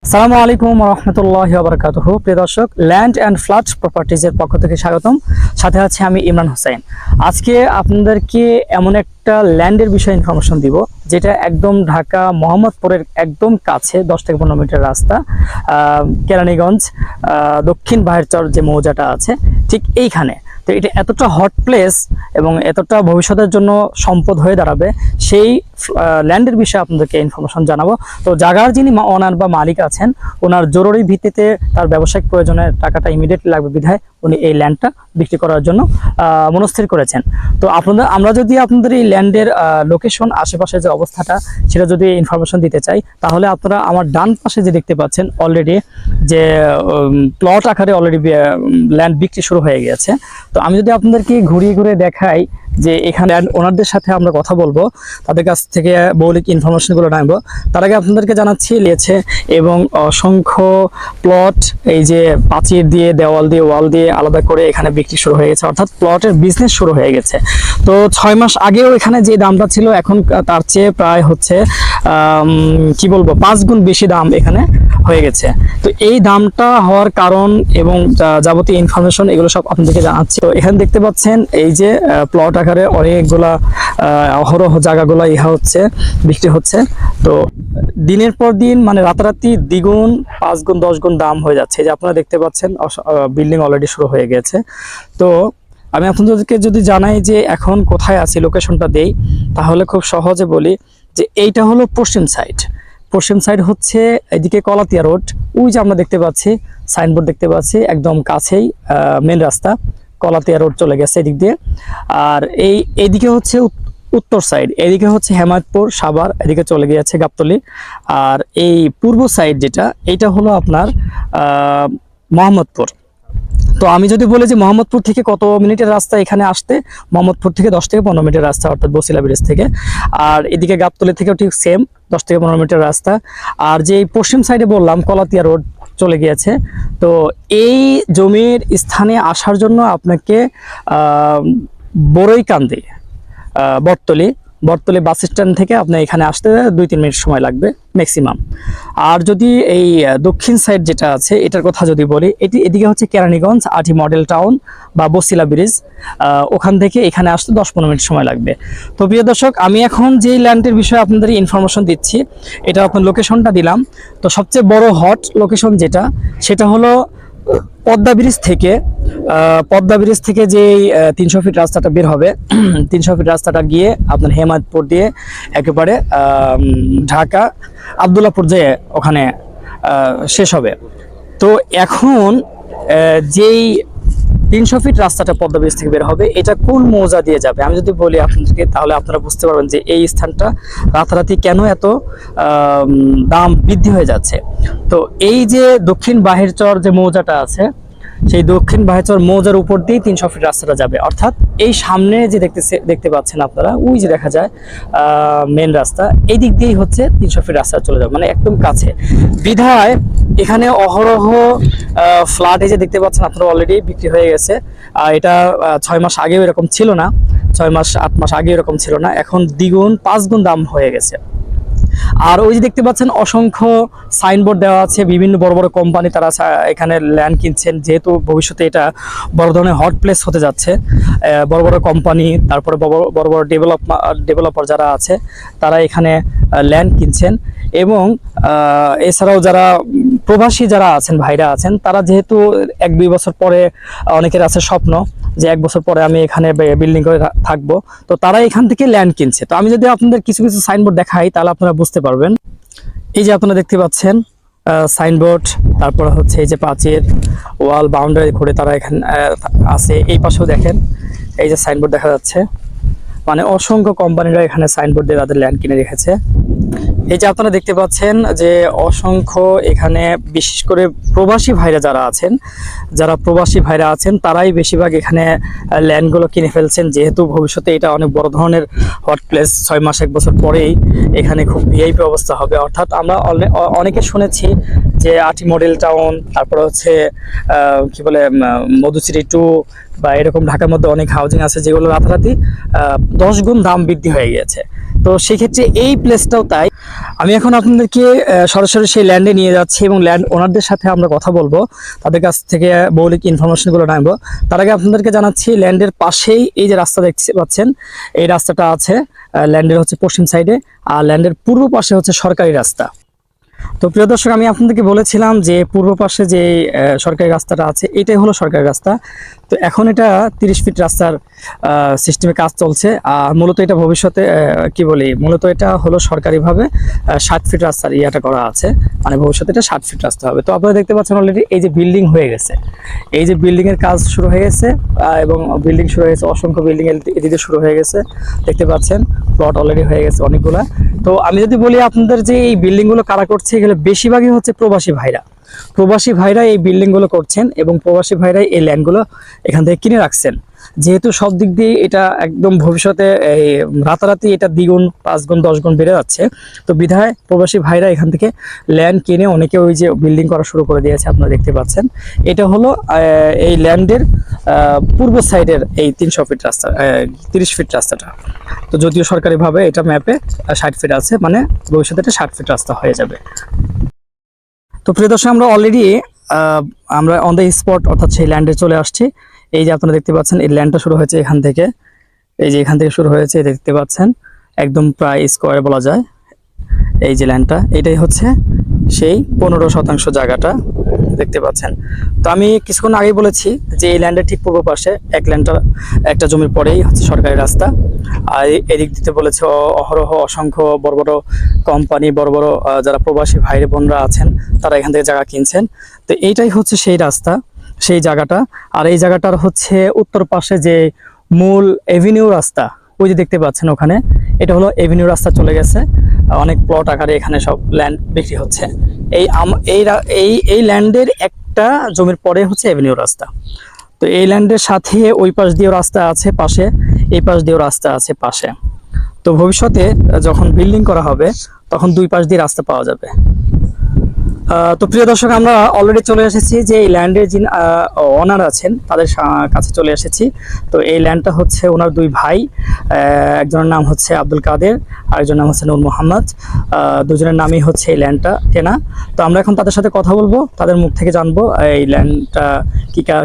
আসসালামু আলাইকুম রহমতুল্লাহি ওয়া বারাকাতুহু। প্রিয় দর্শক, ল্যান্ড অ্যান্ড ফ্ল্যাট প্রপার্টিজের পক্ষ থেকে স্বাগতম। সাথে আছে আমি ইমরান হোসেন। আজকে আপনাদেরকে এমন একটা ল্যান্ডের বিষয়ে ইনফরমেশন দিব যেটা একদম ঢাকা মোহাম্মদপুরের একদম কাছে, 10 থেকে 15 মিটার রাস্তা, কেরানীগঞ্জ দক্ষিণ বাহিরচর যে মৌজাটা আছে ঠিক এইখানে। তো এটা এতটা হট প্লেস এবং এতটা ভবিষ্যতের জন্য সম্পদ হয়ে দাঁড়াবে, সেই ল্যান্ডের বিষয়ে আপনাদেরকে ইনফরমেশন জানাবো। তো জায়গার যিনি অনার বা মালিক আছেন, ওনার জরুরি ভিত্তিতে তার ব্যবসায়িক প্রয়োজনে টাকাটা ইমিডিয়েটলি লাগবে বিধায় উনি এই ল্যান্ডটা বিক্রি করার জন্য মনস্থির করেছেন। তো আমরা যদি আপনাদের এই ল্যান্ডের লোকেশন, আশেপাশে যে অবস্থাটা, সেটা যদি ইনফরমেশন দিতে চাই, তাহলে আপনারা আমার ডান পাশে যে দেখতে পাচ্ছেন অলরেডি যে প্লট আকারে অলরেডি ল্যান্ড বিক্রি শুরু হয়ে গেছে। তো আমি যদি আপনাদেরকে ঘুরিয়ে ঘুরিয়ে দেখাই যে এখানে ওনারদের সাথে আমরা কথা বলবো, তাদের কাছ থেকে মৌলিক ইনফরমেশনগুলো নেব। তার আগে আপনাদেরকে জানাচ্ছি লিয়েছে এবং অসংখ্য প্লট এই যে প্রাচীর দিয়ে, দেওয়াল দিয়ে, ওয়াল দিয়ে আলাদা করে এখানে বিক্রি শুরু হয়ে গেছে, অর্থাৎ প্লটের বিজনেস শুরু হয়ে গেছে। তো 6 মাস আগেও এখানে যে দামটা ছিল এখন তার চেয়ে প্রায় হচ্ছে কি বলবো 5 গুণ বেশি দাম এখানে হয়ে গেছে। তো এই দামটা হওয়ার কারণ এবং যাবতীয় ইনফরমেশন এগুলো সব আপনাদেরকে জানাচ্ছি। তো এখানে দেখতে পাচ্ছেন এই যে প্লট আকারে অনেকগুলা অহরহ জায়গাগুলো বিক্রি হচ্ছে। তো দিনের পর দিন মানে রাতারাতি দ্বিগুণ, 5 গুণ, 10 গুণ দাম হয়ে যাচ্ছে। যে আপনারা দেখতে পাচ্ছেন বিল্ডিং অলরেডি শুরু হয়ে গেছে। তো আমি আপনাদেরকে যদি জানাই যে এখন কোথায় আছি, লোকেশনটা দেই, তাহলে খুব সহজে বলি যে এইটা হলো পশ্চিম সাইড। পশ্চিম সাইড হচ্ছে এদিকে কলাতিয়া রোড, ওই যে আমরা দেখতে পাচ্ছি সাইনবোর্ড দেখতে পাচ্ছি একদম কাছেই মেন রাস্তা, কলাতিয়া রোড চলে গেছে এদিক দিয়ে। আর এইদিকে হচ্ছে উত্তর সাইড, এদিকে হচ্ছে হেমায়তপুর, সাভার, এদিকে চলে গিয়েছে গাবতলী। আর এই পূর্ব সাইড যেটা, এইটা হলো আপনার মোহাম্মদপুর। তো আমি যদি বলি যে মোহাম্মদপুর থেকে কত মিনিটের রাস্তা এখানে আসতে, মোহাম্মদপুর থেকে 10 থেকে 15 মিনিটের রাস্তা, অর্থাৎ বসিলা ব্রিজ থেকে। আর এদিকে গাবতলী থেকেও ঠিক সেম 10 থেকে 15 মিনিটের রাস্তা। আর যে পশ্চিম সাইডে বললাম কলাতিয়া রোড চলে গিয়েছে। তো এই জমির স্থানে আসার জন্য আপনাকে বড়ইকান্দি, বটতলী বাস স্ট্যান্ড থেকে আপনার এখানে আসতে 2-3 মিনিট সময় লাগবে ম্যাক্সিমাম। আর যদি এই দক্ষিণ সাইড যেটা আছে এটার কথা যদি বলি, এদিকে হচ্ছে কেরানীগঞ্জ, আটি মডেল টাউন বা বসিলা ব্রিজ, ওখান থেকে এখানে আসতে 10-15 মিনিট সময় লাগবে। তো প্রিয় দর্শক, আমি এখন যেই ল্যান্ডের বিষয়ে আপনাদের ইনফরমেশন দিচ্ছি, এটা আপনার লোকেশনটা দিলাম। তো সবচেয়ে বড় হট লোকেশন যেটা, সেটা হলো পদ্মা ব্রিজ থেকে যে 300 ফিট রাস্তাটা বের হবে, 300 ফিট রাস্তাটা গিয়ে আপনার হেমায়তপুর দিয়ে একেবারে ঢাকা আবদুল্লাপুর যে ওখানে শেষ হবে। তো এখন যেই 300 ফিট রাস্তাটা পদ্মা ব্রিজ থেকে বের হবে, এটা কোন মৌজা দিয়ে যাবে আমি যদি বলি আপনাদেরকে, তাহলে আপনারা বুঝতে পারবেন যে এই স্থানটা রাতারাতি কেন এত দাম বৃদ্ধি হয়ে যাচ্ছে। তো এই যে দক্ষিণ বাহিরচর যে মৌজাটা আছে, সেই দক্ষিণ বাহিরচর মৌজার উপর দিয়ে 300 ফিট রাস্তাটা যাবে, অর্থাৎ এই সামনে যে দেখতে পাচ্ছেন আপনারা, ওই যে দেখা যায় মেন রাস্তা, এই দিক দিয়েই হচ্ছে 300 ফিট রাস্তা চলে যাবে, মানে একদম কাছে বিধায় এখানে অহরহ ফ্ল্যাট এই যে দেখতে পাচ্ছেন আপনারা অলরেডি বিক্রি হয়ে গেছে। এটা 6 মাস আগেও এরকম ছিল না, 6-8 মাস আগে এরকম ছিল না, এখন দ্বিগুণ 5 গুণ দাম হয়ে গেছে। আর ওই যে দেখতে পাচ্ছেন অসংখ্য সাইনবোর্ড দেওয়া আছে, বিভিন্ন বড় বড় কোম্পানি তারা এখানে ল্যান্ড কিনছেন, যেহেতু ভবিষ্যতে এটা বড় ধরনের হট প্লেস হতে যাচ্ছে। বড় বড় কোম্পানি, তারপরে বড় বড় ডেভেলপার যারা আছে, তারা এখানে ল্যান্ড কিনছেন। এবং এছাড়াও যারা প্রবাসী যারা আছেন, ভাইরা আছেন, তারা যেহেতু 1-2 বছর পরে অনেকের আছে স্বপ্ন যে 1 বছর পরে আমি এখানে বিল্ডিং করে থাকবো, তো তারা এখান থেকে ল্যান্ড কিনছে। তো আমি যদি আপনাদের কিছু কিছু সাইনবোর্ড দেখাই, তাহলে আপনারা বুঝতে পারবেন। এই যে আপনারা দেখতে পাচ্ছেন সাইনবোর্ড, তারপর হচ্ছে এই যে প্রাচীর, ওয়াল, বাউন্ডারি করে তারা এখানে আছে। এই পাশেও দেখেন এই যে সাইনবোর্ড দেখা যাচ্ছে, মানে অসংখ্য কোম্পানিরা এখানে সাইনবোর্ড দিয়ে তাদের ল্যান্ড কিনে রেখেছে। এই যে আপনারা দেখতে পাচ্ছেন যে অসংখ্য এখানে বিশেষ করে প্রবাসী ভাইরা যারা প্রবাসী ভাইরা আছেন তারাই বেশিরভাগ এখানে ল্যান্ডগুলো কিনে ফেলছেন, যেহেতু ভবিষ্যতে এটা অনেক বড় ধরনের হট প্লেস। 6 মাস 1 বছর পরেই এখানে খুব ভিআইপি অবস্থা হবে। অর্থাৎ আমরা অনেকে শুনেছি যে আটি মডেল টাউন, তারপরে হচ্ছে কি বলে মধুচিরি 2 বা এরকম ঢাকার মধ্যে অনেক হাউজিং আছে যেগুলো রাতারাতি 10 গুণ দাম বৃদ্ধি হয়ে গিয়েছে। তো সেক্ষেত্রে এই প্লেসটাও তাই। আমি এখন আপনাদেরকে সরাসরি সেই ল্যান্ডে নিয়ে যাচ্ছি এবং ল্যান্ড ওনারদের সাথে আমরা কথা বলবো, তাদের কাছ থেকে মৌলিক ইনফরমেশনগুলো নেবো। তার আগে আপনাদেরকে জানাচ্ছি ল্যান্ডের পাশেই এই যে রাস্তা দেখতে পাচ্ছেন, এই রাস্তাটা আছে ল্যান্ডের হচ্ছে পশ্চিম সাইডে, আর ল্যান্ডের পূর্ব পাশে হচ্ছে সরকারি রাস্তা। তো প্রিয় দর্শক, আমি আপনাদেরকে বলেছিলাম যে পূর্ব পাশে যে সরকারি রাস্তাটা আছে এটাই হলো সরকারি রাস্তা। তো এখন এটা 30 ফিট রাস্তার সিস্টেমে কাজ চলছে, আর মূলত এটা ভবিষ্যতে মূলত এটা হলো সরকারিভাবে 60 ফিট রাস্তার ইয়াটা করা আছে, মানে ভবিষ্যতে এটা 60 ফিট রাস্তা হবে। তো আপনারা দেখতে পাচ্ছেন অলরেডি এই যে বিল্ডিং হয়ে গেছে, এই যে বিল্ডিং এর কাজ শুরু হয়ে গেছে এবং বিল্ডিং শুরু হয়ে গেছে, অসংখ্য বিল্ডিং এদিকে শুরু হয়ে গেছে, দেখতে পাচ্ছেন প্লট অলরেডি হয়ে গেছে অনেকগুলা। তো আমি যদি বলি আপনাদের যে এই বিল্ডিং গুলো কারা করছে, এগুলো বেশিরভাগই হচ্ছে প্রবাসী ভাইরা এই বিল্ডিং গুলো করছেন এবং প্রবাসী ভাইরাই এই ল্যান্ড গুলো এখান থেকে কিনে রাখছেন। যেহেতু সব দিক দিয়ে এটা একদম ভবিষ্যতে এই রাতারাতি এটা 2 গুণ 5 গুণ 10 গুণ বেড়ে যাচ্ছে, তো বিধায় প্রবাসী ভাইরা এখান থেকে ল্যান্ড কিনে অনেকে ওই যে বিল্ডিং করা শুরু করে দিয়েছে। আপনারা দেখতে পাচ্ছেন এটা হলো এই ল্যান্ডের পূর্ব সাইডের এই 300 ফিট রাস্তা, 30 ফিট রাস্তাটা। তো যদিও সরকারিভাবে এটা ম্যাপে 60 ফিট আছে, মানে ভবিষ্যতে এটা 60 ফিট রাস্তা হয়ে যাবে। তো প্রিয় দর্শক, আমরা অন দ্য স্পট অর্থাৎ সেই ল্যান্ডে চলে আসছি। এই যে আপনারা দেখতে পাচ্ছেন এই ল্যান্ডটা শুরু হয়েছে এখান থেকে, এই যে এখান থেকে শুরু হয়েছে, দেখতে পাচ্ছেন একদম প্রায় স্কোয়ার বলা যায়। এই যে ল্যান্ডটা, এটাই হচ্ছে সেই 15% জায়গাটা দেখতে পাচ্ছেন। তো আমি কিছুক্ষণ আগেই বলেছি যে এই ল্যান্ডের ঠিক পূর্ব পাশে একটা জমির পরেই হচ্ছে সরকারি রাস্তা, আর এদিক দিতে বলেছে অহরহ অসংখ্য বড় বড় কোম্পানি, বড় বড় যারা প্রবাসী ভাই বোনরা আছেন তারা এখান থেকে জায়গা কিনছেন। তো এইটাই হচ্ছে সেই রাস্তা, সেই জায়গাটা। আর এই জায়গাটার হচ্ছে উত্তর পাশে যে মূল এভিনিউ রাস্তা, ওই যে দেখতে পাচ্ছেন ওখানে, এটা হলো এভিনিউ রাস্তা চলে গেছে। অনেক প্লট আকারে এখানে সব ল্যান্ড বিক্রি হচ্ছে। এই ল্যান্ডের একটা জমির পরে হচ্ছে এভিনিউ রাস্তা। তো এই ল্যান্ডের সাথে ওই পাশ দিয়েও রাস্তা আছে পাশে, এই পাশ দিয়েও রাস্তা আছে পাশে। তো ভবিষ্যতে যখন বিল্ডিং করা হবে তখন 2 পাশ দিয়ে রাস্তা পাওয়া যাবে। তো প্রিয় দর্শক, আমরা অলরেডি চলে এসেছি যে এই ল্যান্ডের যিনি ওনার আছেন তাদের কাছে চলে এসেছি। তো এই ল্যান্ডটা হচ্ছে ওনার 2 ভাই, একজনের নাম হচ্ছে আব্দুল কাদের, আরেকজনের নাম হচ্ছে নূর মোহাম্মদ। দুজনের নামই হচ্ছে এই ল্যান্ডটা কেনা। তো আমরা এখন তাদের সাথে কথা বলবো, তাদের মুখ থেকে জানবো এই ল্যান্ডটা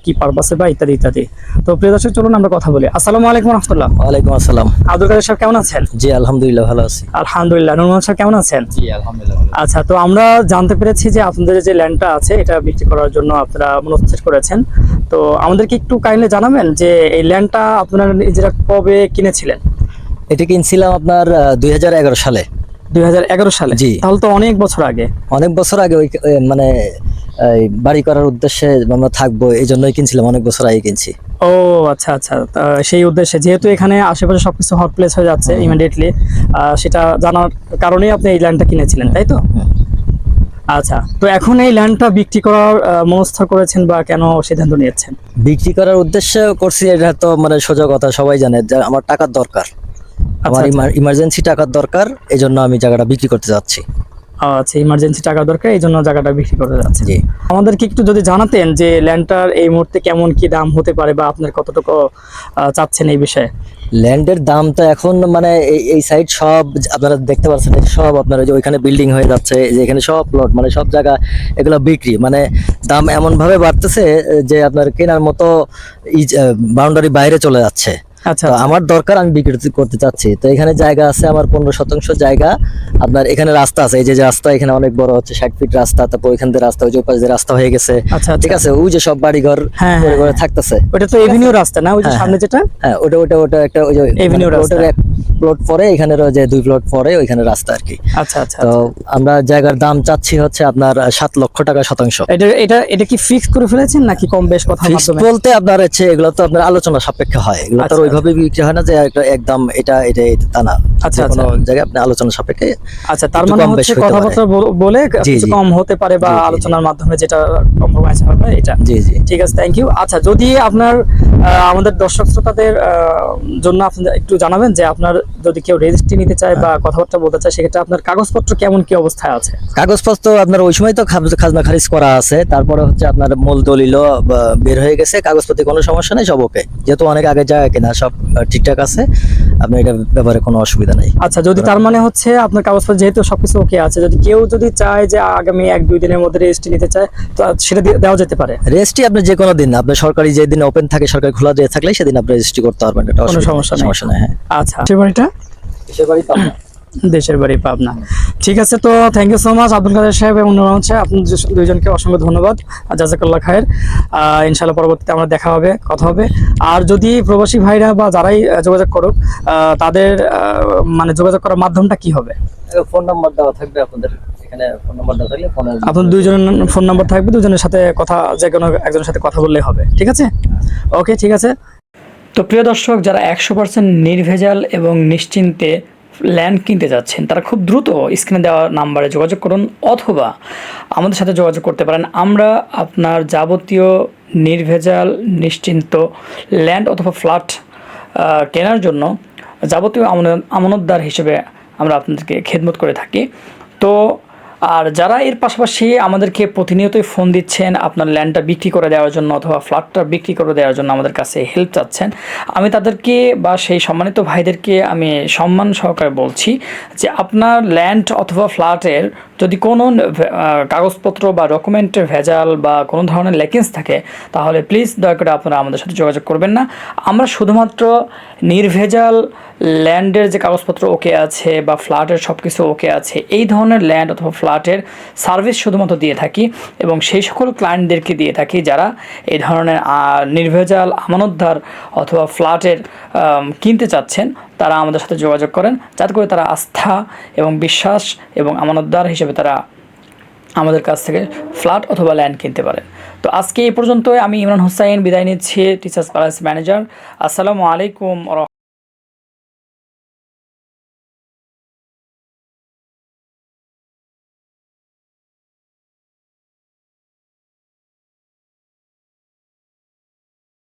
কি পারপাসে বা ইত্যাদি ইত্যাদি। তো প্রিয় দর্শক, চলুন আমরা কথা বলি। আসসালামু আলাইকুম রহমতুল্লাহ। ওয়ালাইকুম আসসালাম। আব্দুল কাদের সাহেব কেমন আছেন? জি আলহামদুলিল্লাহ ভালো আছি। আলহামদুলিল্লাহ। নূর মোহাম্মদ সাহেব কেমন আছেন? জি আলহামদুলিল্লাহ ভালো। আচ্ছা, তো আমরা জানতে পেরেছি যে আপনাদের যে ল্যান্ডটা আছে এটা বিক্রি করার জন্য আপনারা মনস্থির করেছেন। তো আমাদেরকে একটু কাইন্ডলি জানাবেন যে এই ল্যান্ডটা আপনারা নিজেরা কবে কিনেছিলেন? এটা কিনছিলাম আপনার 2011 সালে। 2011 সালে? জি। তাহলে তো অনেক বছর আগে। অনেক বছর আগে ওই মানে এই বাড়ি করার উদ্দেশ্যে আমরা থাকবো এই জন্যই কিনছিলাম, অনেক বছর আগে কিনছি। ও আচ্ছা আচ্ছা, তা সেই উদ্দেশ্যে যেহেতু এখানে আশেপাশে সবকিছু হট প্লেস হয়ে যাচ্ছে ইমিডিয়েটলি, সেটা জানার কারণেই আপনি এই ল্যান্ডটা কিনেছিলেন, তাই তো? আচ্ছা, তো এখন এই ল্যান্ডটা বিক্রি করার মনস্থ করেছেন বা কেন সিদ্ধান্ত নিয়েছেন? বিক্রি করার উদ্দেশ্যে করছি, এটা তো মানে সোজা কথা, সবাই জানে যে আমার টাকার দরকার, আমার ইমার্জেন্সি টাকার দরকার, এই জন্য আমি জায়গাটা বিক্রি করতে যাচ্ছি। আচ্ছা, ইমার্জেন্সি টাকা দরকার, এই জন্য জায়গাটা বিক্রি করতে যাচ্ছে। জি। আমাদেরকে একটু যদি জানাতেন যে ল্যান্ডটার এই মুহূর্তে কেমন কি দাম হতে পারে বা আপনার কতটুকু চাচ্ছেন এই বিষয়ে? ল্যান্ডের দাম তো এখন মানে এই সাইড সব আপনারা দেখতে পাচ্ছেন, সব আপনারা যে ওইখানে বিল্ডিং হয়ে যাচ্ছে, যে এখানে সব প্লট মানে সব জায়গা এগুলো বিক্রি, মানে দাম এমন ভাবে বাড়তেছে যে আপনার কেনার মতো বাউন্ডারি বাইরে চলে যাচ্ছে। আচ্ছা, তো আমার দরকার, আমি বিক্রি করতে চাচ্ছি। তো এখানে জায়গা আছে আমার 15% জায়গা, আপনার এখানে রাস্তা আছে, এই যে রাস্তা এখানে অনেক বড় হচ্ছে 60 ফিট রাস্তা, তারপর ওইখান দিয়ে রাস্তা, ওই যে পাশে রাস্তা হয়ে গেছে। আচ্ছা, ঠিক আছে, ওই যে সব বাড়িঘর করে করে থাকতেছে। ওটা তো এভিনিউ রাস্তা না, ওই যে সামনে যেটা? হ্যাঁ, ওটা একটা ওই যে এভিনিউ রাস্তা। প্লট পরে এখানে যে 2 প্লট পরে ওইখানে রাস্তা আর কি। আচ্ছা আচ্ছা তো আচ্ছা। আমরা জায়গার দাম চাচ্ছি হচ্ছে আপনার 7 লক্ষ টাকা শতাংশ। এটা কি ফিক্স করে ফেলেছেন নাকি কম বেশ কথার ফিক্সড মাধ্যমে? বলতে আপনার হচ্ছে এগুলো তো আপনার আলোচনা সাপেক্ষে হয়, এগুলো তো আচ্ছা, আর ওইভাবে বিক্রি হয় না যে একদম এটা এটা এটা তা না। আচ্ছা, যে কোনো আচ্ছা। জায়গায় আপনি আলোচনা সাপেক্ষে আচ্ছা, তার একটু মানে কম বেশ হচ্ছে হতে পারে। কথাবার্তা বলে জি, কিছু জি। কম হতে পারে বা জি, জি, জি। আলোচনার মাধ্যমে যেটা কম্প্রোমাইজ হবে এটা। জি জি। ঠিক আছে, থ্যাংক ইউ। আচ্ছা, যদি আপনার আমাদের দর্শক শ্রোতাদের জন্য আপনি একটু জানাবেন যে আপনার যদি কেউ রেজিস্ট্রি নিতে চায় বা কথাবার্তা বলতে চায়, সেক্ষেত্রে আপনার কাগজপত্র কেমন কি অবস্থায় আছে? কাগজপত্র আপনার ওই সময় তো খাজনা খারিজ করা আছে, তারপরে হচ্ছে আপনার মূল দলিলও বের হয়ে গেছে, কাগজপত্রে কোনো সমস্যা নেই, সব ওকে। যেহেতু অনেক আগে যায় কিনা সব ঠিকঠাক আছে, আপনার এটা ব্যাপারে কোনো অসুবিধা নেই। আচ্ছা, যদি তার মানে হচ্ছে আপনার কাগজপত্র যেহেতু সবকিছু ওকে আছে, যদি কেউ চায় যে আগামী 1-2 দিনের মধ্যে রেজিস্ট্রি নিতে চায়, তো সেটা দেওয়া যেতে পারে? রেজিস্ট্রি আপনি যে কোনো দিন, আপনার সরকারি যেদিন ওপেন থাকে, সরকারি খোলা দিয়ে থাকলে সেদিন আপনি রেজিস্ট্রি করতে পারবেন, এটা কোনো সমস্যা নেই। সমস্যা নেই। হ্যাঁ, আচ্ছা, দেশের বাড়িটা? দেশের বাড়ি পাবনা। দেশের বাড়ি পাবনা। ঠিক আছে, তো thank you so much Abdul Kader সাহেব এবং নুরুল হচ্ছে আপনার দুইজনকে অসংখ্য ধন্যবাদ। জাযাকাল্লাহ খায়ের। ইনশাআল্লাহ পরবর্তীতে আমরা দেখা হবে, কথা হবে। আর যদি প্রবাসী ভাইরা বা যারাই যোগাযোগ করুক, তাদের মানে যোগাযোগ করার মাধ্যমটা কি হবে? ফোন নাম্বার দেওয়া থাকবে আপনাদের এখানে, ফোন নাম্বার দেওয়া থাকলে ফোনে আপনার দুইজনের ফোন নাম্বার থাকবে, দুজনের সাথে কথা, যে কোনো একজনের সাথে কথা বললেই হবে। ঠিক আছে, ওকে, ঠিক আছে। তো প্রিয় দর্শক, যারা 100% নির্ভেজাল এবং নিশ্চিন্তে ল্যান্ড কিনতে যাচ্ছেন, তারা খুব দ্রুত স্ক্রিনে দেওয়া নাম্বারে যোগাযোগ করুন, অথবা আমাদের সাথে যোগাযোগ করতে পারেন। আমরা আপনার যাবতীয় নির্ভেজাল নিশ্চিন্ত ল্যান্ড অথবা ফ্ল্যাট কেনার জন্য যাবতীয় আমানতদার হিসেবে আমরা আপনাদেরকে খেদমত করে থাকি। তো আর যারা এর পাশাপাশি আমাদেরকে প্রতিনিয়তই ফোন দিচ্ছেন আপনার ল্যান্ডটা বিক্রি করে দেওয়ার জন্য অথবা ফ্ল্যাটটা বিক্রি করে দেওয়ার জন্য আমাদের কাছে হেল্প চাচ্ছেন, আমি তাদেরকে বা সেই সম্মানিত ভাইদেরকে আমি সম্মান সহকারে বলছি যে আপনার ল্যান্ড অথবা ফ্ল্যাটের যদি কোনো কাগজপত্র বা ডকুমেন্টের ভেজাল বা কোনো ধরনের লেকিংস থাকে, তাহলে প্লিজ দয়া করে আপনারা আমাদের সাথে যোগাযোগ করবেন না। আমরা শুধুমাত্র নির্ভেজাল ল্যান্ডের যে কাগজপত্র ওকে আছে বা ফ্ল্যাটের সব কিছু ওকে আছে, এই ধরনের ল্যান্ড অথবা ফ্ল্যাটের সার্ভিস শুধুমাত্র দিয়ে থাকি, এবং সেই সকল ক্লায়েন্টদেরকে দিয়ে থাকি যারা এই ধরনের নির্ভেজাল আমানতদার অথবা ফ্ল্যাটের কিনতে চাচ্ছেন। তারা আমাদের সাথে যোগাযোগ করেন, যাতে করে তারা আস্থা এবং বিশ্বাস এবং আমানতদার হিসেবে তারা আমাদের কাছ থেকে ফ্ল্যাট অথবা ল্যান্ড কিনতে পারেন। তো আজকে এই পর্যন্তই। আমি ইমরান হোসাইন বিদায় নিচ্ছি, টিচার্স প্যালেস ম্যানেজার। আসসালামু আলাইকুম।